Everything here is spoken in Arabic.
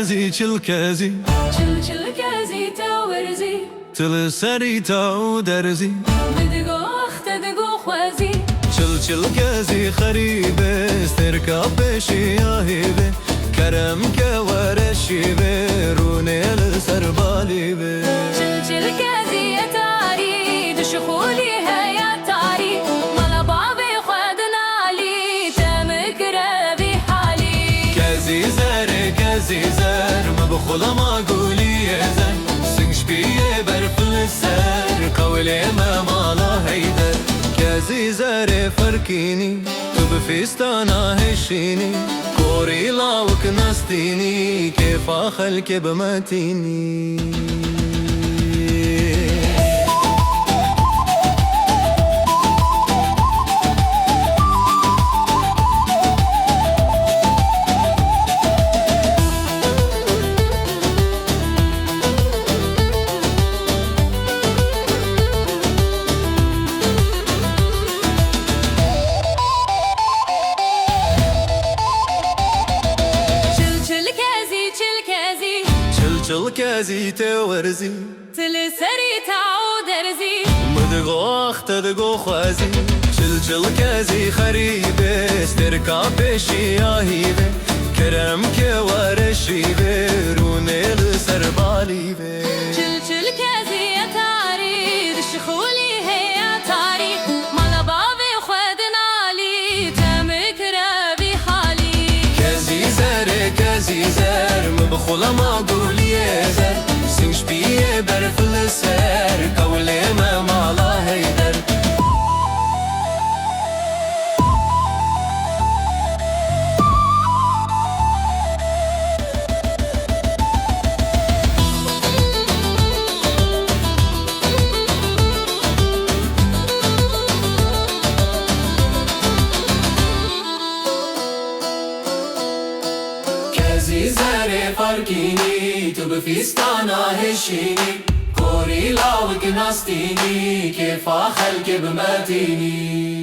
كازي چل كازي چل كازي تورزي تل سري تاو درزي بدقو اختدقو خوازي چل كازي خريبة استركا بشي ياهيبة كرم كورشي روني لسربالي چل كازي يتاري دشخولي هيا تاري مالا بابي خودنا لي تمكر بحالي كازي زر مبخول ما قولي يزن سنش بيه برفل السر قولي ما مالا هيدر كازي زر فركيني بفستانا هشيني كوري لاوك نستيني كيف خلك بمتيني چل كازي تورزي تل سري تعود درزي مدغو اختدقو خوازي چل كازي خريبة استركا بشي ياهيبة كرم كورشيبة روني لسربالي چل كازي يتاري دشخولي هيا تاري مالا بابي خودنا لي تمكر بحالي كازي زر مبخول ما قولي يزر سنش بيه برفل السر قولي ما مالا هيدر كازي زر فركيني تبفستانا هشيني كوري لاوك ناستيني كيف خلك بمتيني